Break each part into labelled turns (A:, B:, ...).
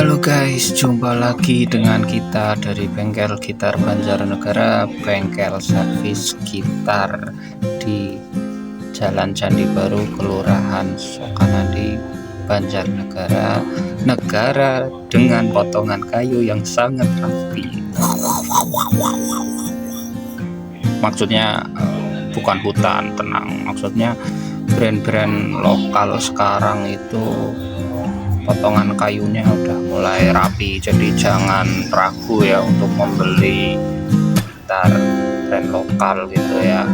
A: Halo guys, jumpa lagi dengan kita dari Bengkel Gitar Banjarnegara, bengkel servis gitar di Jalan Candi Baru, Kelurahan Sokanandi, Banjarnegara, negara dengan potongan kayu yang sangat rapi. Maksudnya bukan hutan, tenang. Maksudnya brand-brand lokal sekarang itu potongan kayunya udah mulai rapi, jadi jangan ragu ya untuk membeli gitar brand lokal gitu ya,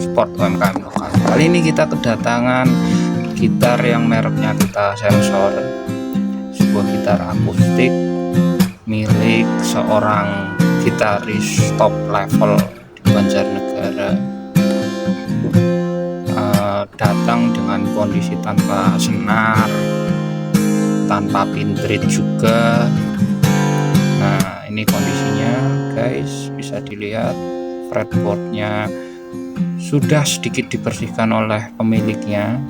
A: sport UMKM lokal. Kali ini kita kedatangan gitar yang mereknya kita sensor, sebuah gitar akustik milik seorang gitaris top level di Banjarnegara. Datang dengan kondisi tanpa senar, tanpa pindrit juga. Nah, ini kondisinya guys, bisa dilihat fretboardnya sudah sedikit dibersihkan oleh pemiliknya,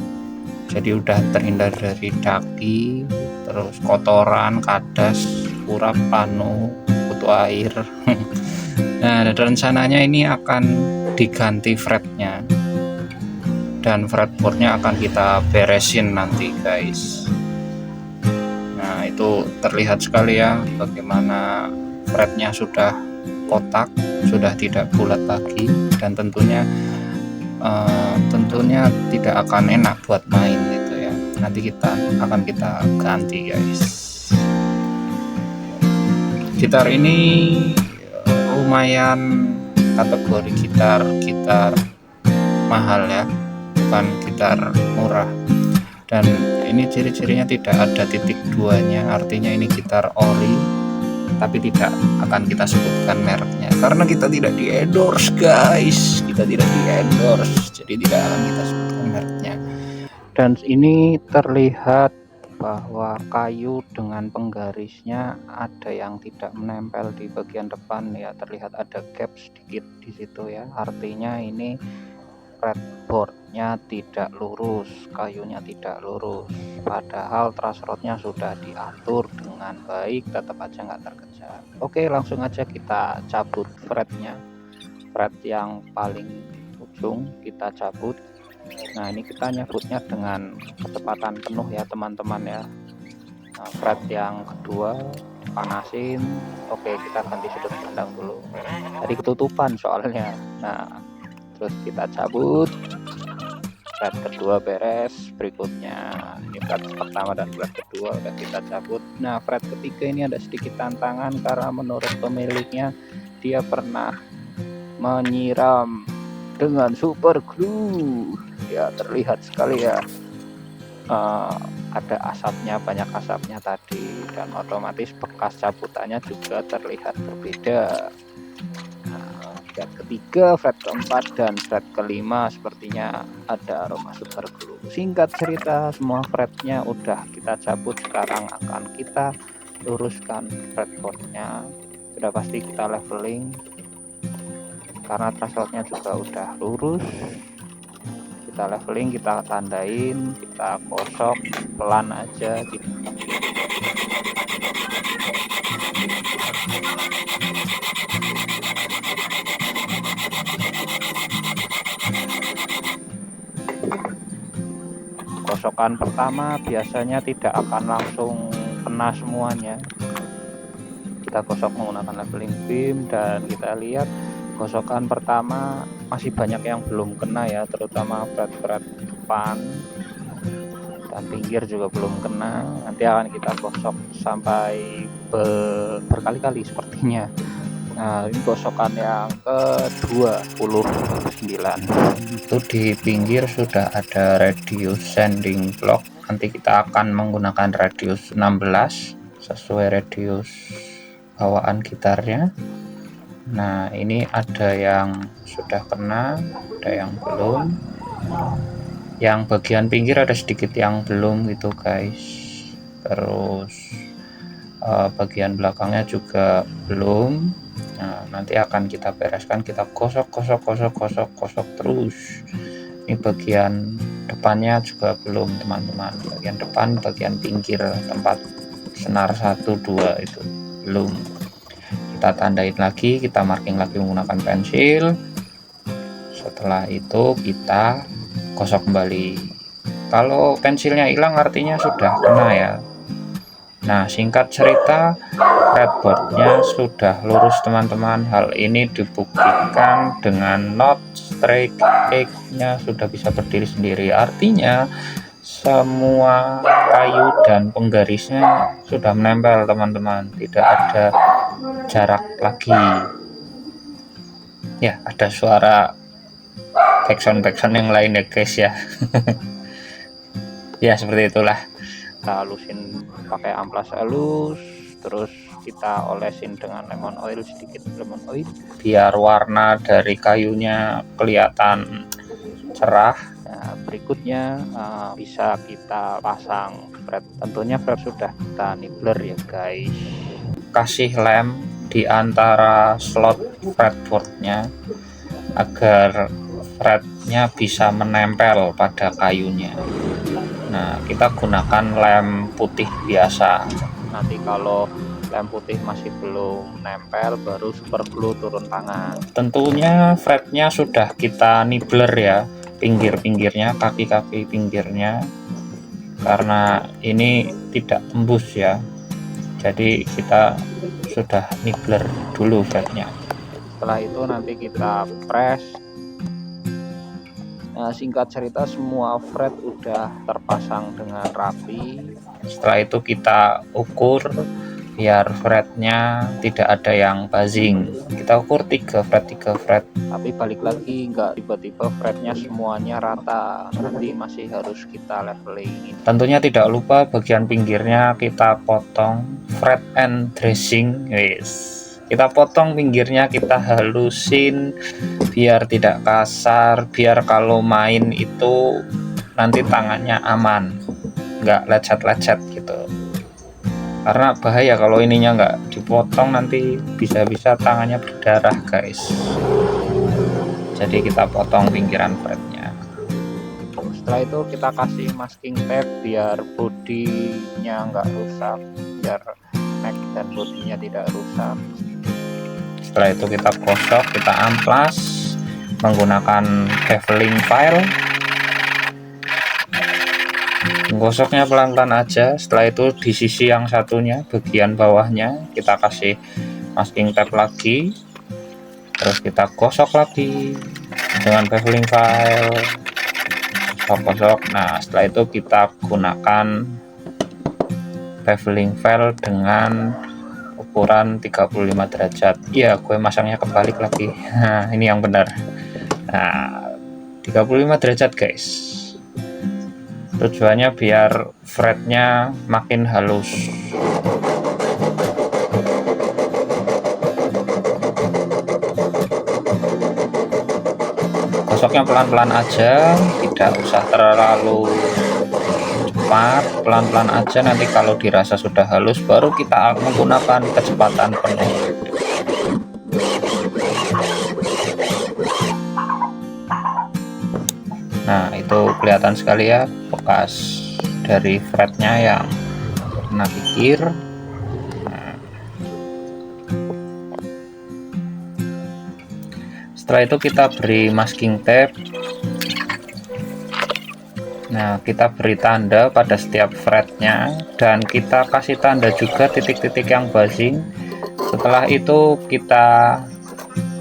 A: jadi udah terhindar dari daki, terus kotoran, kadas, urap, panu, kutu air. Nah, dan rencananya ini akan diganti fretnya dan fretboardnya akan kita beresin nanti guys. Nah, itu terlihat sekali ya bagaimana fretnya sudah kotak, sudah tidak bulat lagi, dan tentunya tidak akan enak buat main gitu ya. Nanti akan kita ganti guys. Gitar ini lumayan kategori gitar mahal ya, bukan gitar murah. Dan ini ciri-cirinya tidak ada titik duanya, artinya ini gitar ori, tapi tidak akan kita sebutkan mereknya karena kita tidak di endorse guys, jadi tidak akan kita sebutkan mereknya. Dan ini terlihat bahwa kayu dengan penggarisnya ada yang tidak menempel di bagian depan ya, terlihat ada gap sedikit di situ ya, artinya ini fretboardnya tidak lurus, kayunya tidak lurus, padahal truss rodnya sudah diatur dengan baik, tetap aja nggak terkejar. Oke, langsung aja kita cabut fretnya. Fret yang paling ujung kita cabut. Nah, ini kita nyabutnya dengan kecepatan penuh ya teman-teman ya. Nah, fret yang kedua panasin. Oke, kita ganti sudut pandang dulu, tadi ketutupan soalnya. Nah, terus kita cabut, fret kedua beres, berikutnya ini fret pertama dan fret kedua udah kita cabut. Nah, fret ketiga ini ada sedikit tantangan karena menurut pemiliknya dia pernah menyiram dengan super glue ya, terlihat sekali ya, ada asapnya, banyak asapnya tadi, dan otomatis bekas cabutannya juga terlihat berbeda. Fret ketiga, fret keempat, dan fret kelima sepertinya ada aroma super glue. Singkat cerita, semua fretnya udah kita cabut, sekarang akan kita luruskan fretboardnya. Sudah pasti kita leveling karena truss rodnya juga udah lurus. Kita leveling, kita tandain, kita gosok pelan aja gitu. Gosokan pertama biasanya tidak akan langsung kena semuanya. Kita gosok menggunakan leveling beam dan kita lihat gosokan pertama masih banyak yang belum kena ya, terutama fret-fret depan dan pinggir juga belum kena. Nanti akan kita gosok sampai berkali-kali sepertinya. Nah, ini gosokan yang ke-29. Itu di pinggir sudah ada radius sanding block. Nanti kita akan menggunakan radius 16 sesuai radius bawaan gitarnya. Nah, ini ada yang sudah kena, ada yang belum. Yang bagian pinggir ada sedikit yang belum gitu guys. Terus bagian belakangnya juga belum. Nah, nanti akan kita bereskan, kita gosok terus. Ini bagian depannya juga belum teman-teman, bagian depan, bagian pinggir tempat senar 1 2 itu belum. Kita tandain lagi, kita marking lagi menggunakan pensil. Setelah itu kita gosok kembali. Kalau pensilnya hilang artinya sudah kena ya. Nah, singkat cerita, fretboardnya sudah lurus teman-teman. Hal ini dibuktikan dengan knot strike nya sudah bisa berdiri sendiri. Artinya semua kayu dan penggarisnya sudah menempel teman-teman, tidak ada jarak lagi. Ya, ada suara backsound yang lain ya guys ya. Ya seperti itulah. Kita halusin pakai amplas halus, terus kita olesin dengan lemon oil, sedikit lemon oil biar warna dari kayunya kelihatan cerah. Nah, berikutnya bisa kita pasang fret. Tentunya fret sudah kita nibbler ya guys. Kasih lem di antara slot fretboardnya agar fretnya bisa menempel pada kayunya. Nah, kita gunakan lem putih biasa. Nanti kalau lem putih masih belum nempel, baru super glue turun tangan. Tentunya fretnya sudah kita nibbler ya, pinggir-pinggirnya, kaki-kaki pinggirnya, karena ini tidak tembus ya. Jadi kita sudah nibbler dulu fretnya. Setelah itu nanti kita press. Nah, singkat cerita semua fret udah terpasang dengan rapi. Setelah itu kita ukur biar fretnya tidak ada yang buzzing. Kita ukur 3 fret. Tapi balik lagi, nggak tiba-tiba fretnya semuanya rata. Nanti masih harus kita leveling. Tentunya tidak lupa bagian pinggirnya kita potong fret and dressing. Yes. Kita potong pinggirnya, kita halusin biar tidak kasar, biar kalau main itu nanti tangannya aman, nggak lecet-lecet gitu. Karena bahaya kalau ininya nggak dipotong, nanti bisa-bisa tangannya berdarah guys. Jadi kita potong pinggiran fretnya. Setelah itu kita kasih masking tape biar bodinya nggak rusak, biar neck dan bodinya tidak rusak. Setelah itu kita gosok, kita amplas menggunakan beveling file. Gosoknya pelan-pelan aja. Setelah itu di sisi yang satunya, bagian bawahnya kita kasih masking tape lagi, terus kita gosok lagi dengan beveling file, gosok. Nah, setelah itu kita gunakan beveling file dengan ukuran 35 derajat. Iya, gue masangnya kebalik lagi. Nah, ini yang benar. Nah, 35 derajat guys. Tujuannya biar fretnya makin halus. Gosoknya pelan-pelan aja, tidak usah terlalu cepat, pelan-pelan aja. Nanti kalau dirasa sudah halus baru kita menggunakan kecepatan penuh. Nah, itu kelihatan sekali ya bekas dari fretnya yang kena kikir. Setelah itu kita beri masking tape. Nah, kita beri tanda pada setiap fretnya dan kita kasih tanda juga titik-titik yang buzzing. Setelah itu kita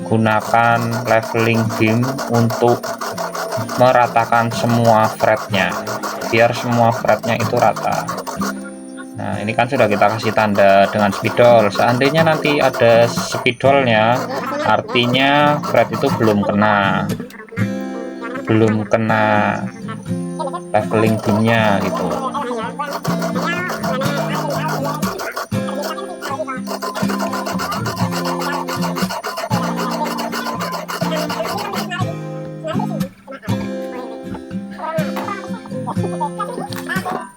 A: gunakan leveling beam untuk meratakan semua fretnya, biar semua fretnya itu rata. Nah, ini kan sudah kita kasih tanda dengan spidol. Seandainya nanti ada spidolnya, artinya fret itu belum kena leveling beamnya gitu.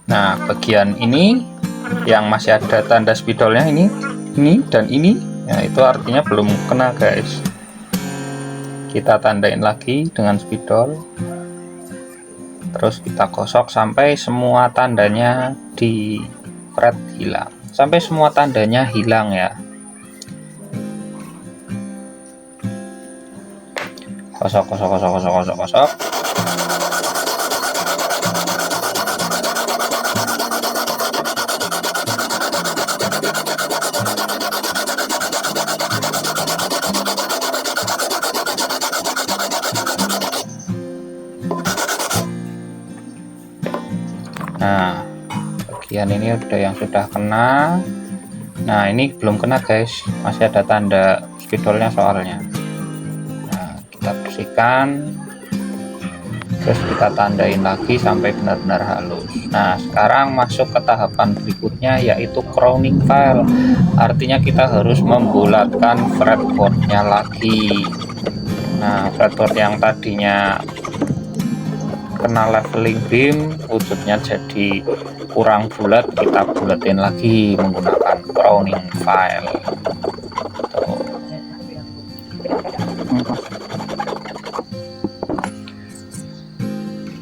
A: Nah, bagian ini yang masih ada tanda spidolnya ini dan ini, ya itu artinya belum kena guys. Kita tandain lagi dengan spidol, terus kita gosok sampai semua tandanya di fret hilang. sampai semua tandanya hilang ya. Kosok. Nah, bagian ini udah yang sudah kena. Nah, ini belum kena guys, masih ada tanda spidolnya soalnya. Nah, kita bersihkan, terus kita tandain lagi sampai benar-benar halus. Nah, sekarang masuk ke tahapan berikutnya, yaitu crowning file. Artinya kita harus membulatkan fretboardnya lagi. Nah, fretboard yang tadinya kena leveling beam wujudnya jadi kurang bulat, kita bulatin lagi menggunakan crowning file. Tuh.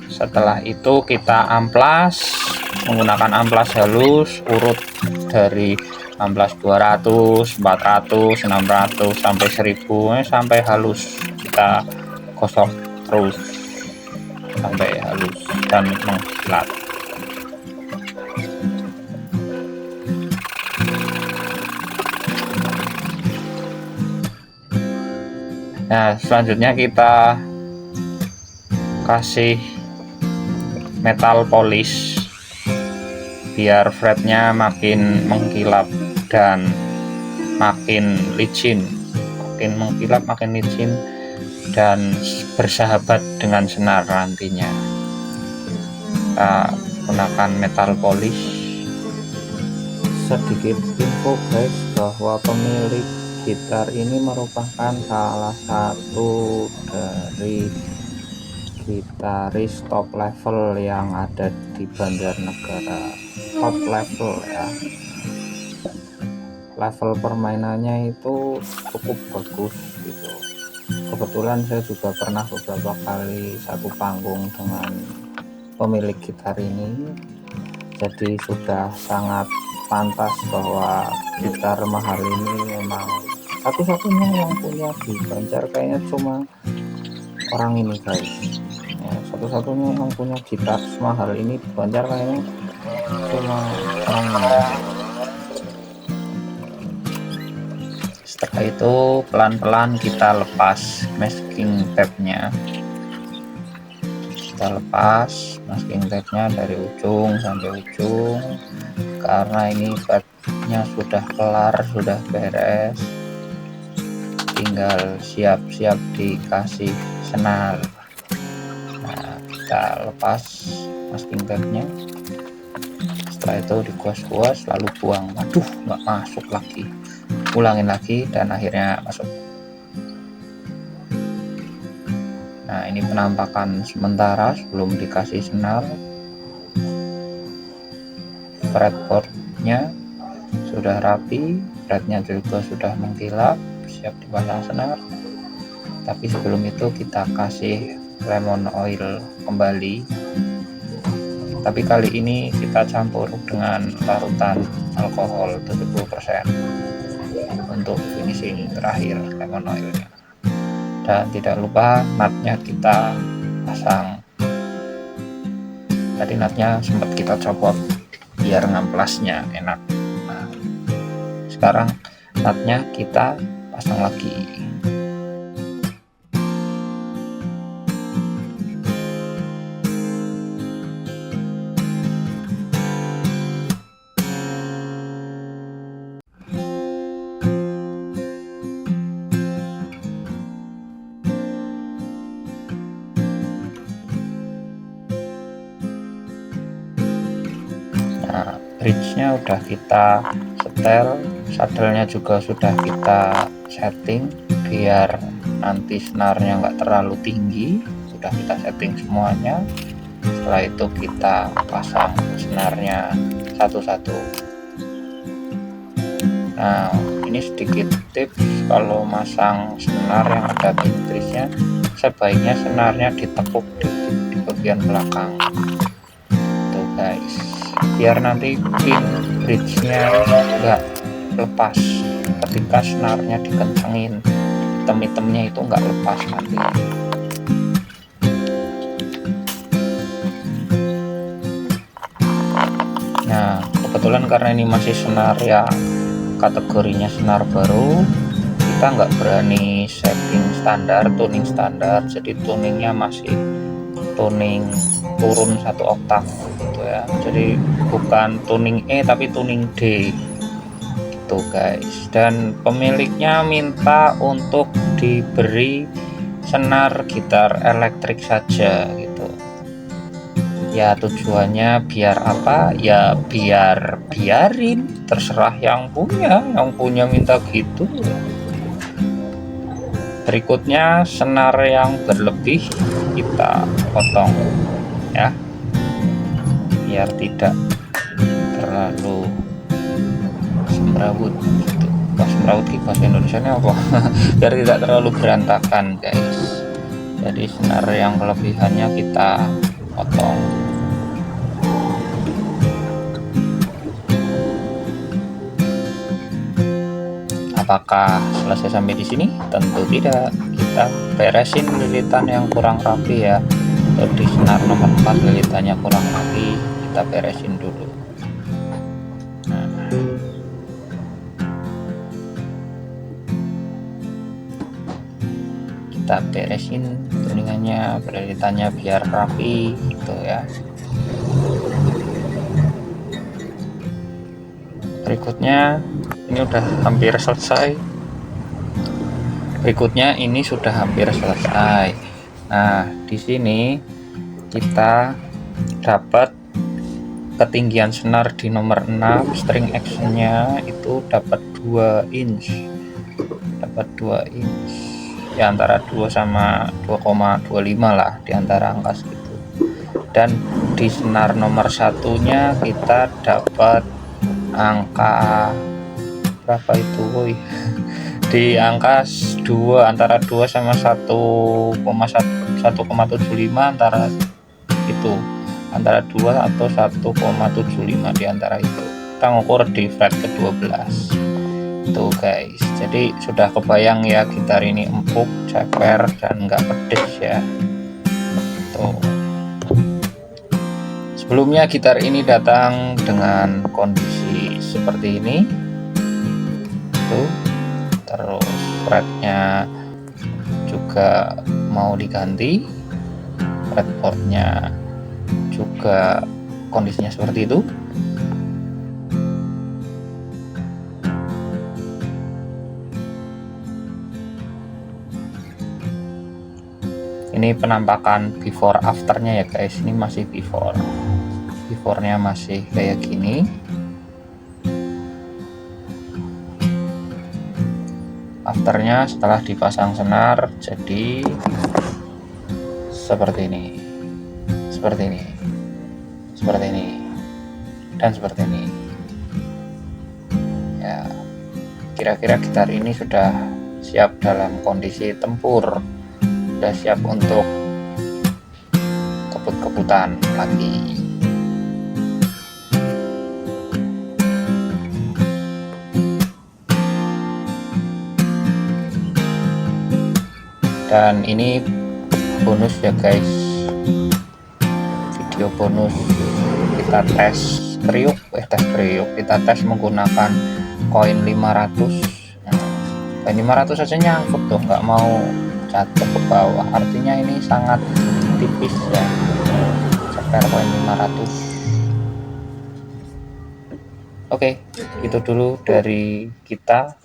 A: Setelah itu kita amplas menggunakan amplas halus, urut dari amplas 200, 400, 600 sampai 1000 sampai halus. Kita gosok terus sampai halus dan mengkilat. Nah, selanjutnya kita kasih metal polish biar fretnya makin mengkilap dan makin licin, makin mengkilap, makin licin dan bersahabat dengan senar nantinya. Kita gunakan metal polish. Sedikit info guys, bahwa pemilik gitar ini merupakan salah satu dari gitaris top level yang ada di Banjarnegara. Top level ya, level permainannya itu cukup bagus gitu. Kebetulan saya juga pernah beberapa kali satu panggung dengan pemilik gitar ini, jadi sudah sangat pantas bahwa gitar mahal ini memang satu-satunya yang punya di Banjar. Kayaknya cuma orang ini guys ya, satu-satunya yang punya gitar semahal ini di Banjar kayaknya cuma orang ini. Setelah itu pelan-pelan kita lepas masking tape-nya. Kita lepas masking tape-nya dari ujung sampai ujung, karena ini batnya sudah kelar, sudah beres, tinggal siap-siap dikasih senar. Nah, kita lepas masking tape-nya. Setelah itu dikuas-kuas lalu buang. Waduh, nggak masuk lagi. Ulangin lagi dan akhirnya masuk. Nah, ini penampakan sementara sebelum dikasih senar. Fretboardnya sudah rapi, fretnya juga sudah mengkilap, siap dipasang senar. Tapi sebelum itu kita kasih lemon oil kembali, tapi kali ini kita campur dengan larutan alkohol 70% untuk finishing terakhir lemon oilnya. Dan tidak lupa natnya kita pasang. Tadi natnya sempat kita copot biar ngamplasnya enak. Nah, sekarang natnya kita pasang lagi. Nah, bridge-nya udah kita setel, sadelnya juga sudah kita setting biar nanti senarnya nggak terlalu tinggi, sudah kita setting semuanya. Setelah itu kita pasang senarnya satu-satu. Nah, ini sedikit tips kalau masang senar yang ada bridge-nya, sebaiknya senarnya ditekuk di bagian belakang tuh guys. biar nanti pin bridge-nya nggak lepas ketika senarnya dikencengin, item-itemnya itu nggak lepas nanti. Nah, kebetulan karena ini masih senar yang kategorinya senar baru, kita nggak berani setting standar, tuning standar, jadi tuningnya masih tuning turun 1 oktav gitu ya, jadi bukan tuning E tapi tuning D gitu guys. Dan pemiliknya minta untuk diberi senar gitar elektrik saja gitu ya. Tujuannya biar apa ya, biarin terserah yang punya minta gitu. Berikutnya senar yang berlebih kita potong ya, biar tidak terlalu semrawut gitu. Semrawut di bahasa Indonesia ini apa? Biar tidak terlalu berantakan guys. Jadi senar yang kelebihannya kita potong. Apakah selesai sampai di sini? Tentu tidak. Kita beresin lilitan yang kurang rapi ya. Di senar nomor 4 lilitannya kurang rapi, kita beresin dulu. Nah, kita beresin tuningannya, lilitannya biar rapi gitu ya. Berikutnya ini udah hampir selesai. Berikutnya ini sudah hampir selesai. Nah, di sini kita dapat ketinggian senar di nomor 6, string actionnya itu dapat 2 inch. Dapat 2 inch. Ya antara 2 sama 2,25 lah, di antara angka segitu. Dan di senar nomor satunya kita dapat angka berapa itu, woi? Di angka 2, antara 2 sama 1,75 antara itu, antara 2 atau 1,75 di antara itu. Kita ngukur di fret ke-12 tuh guys. Jadi sudah kebayang ya, gitar ini empuk, ceper, dan nggak pedes ya tuh. Sebelumnya gitar ini datang dengan kondisi seperti ini tuh, terus fretnya juga mau diganti, fretboardnya juga kondisinya seperti itu. Ini penampakan before afternya ya guys. Ini masih beforenya masih kayak gini. Afternya setelah dipasang senar jadi seperti ini, seperti ini, seperti ini, dan seperti ini ya. Kira-kira gitar ini sudah siap dalam kondisi tempur, sudah siap untuk kebut-kebutan lagi. Dan ini bonus ya guys, video bonus. Kita tes kriuk, kita tes menggunakan koin 500. Koin 500 saja nyangkut tuh, nggak mau jatuh ke bawah, artinya ini sangat tipis ya, ceper koin 500. Oke, itu dulu dari kita.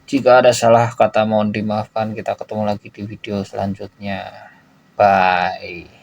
A: Jika ada salah kata mohon dimaafkan. Kita ketemu lagi di video selanjutnya. Bye.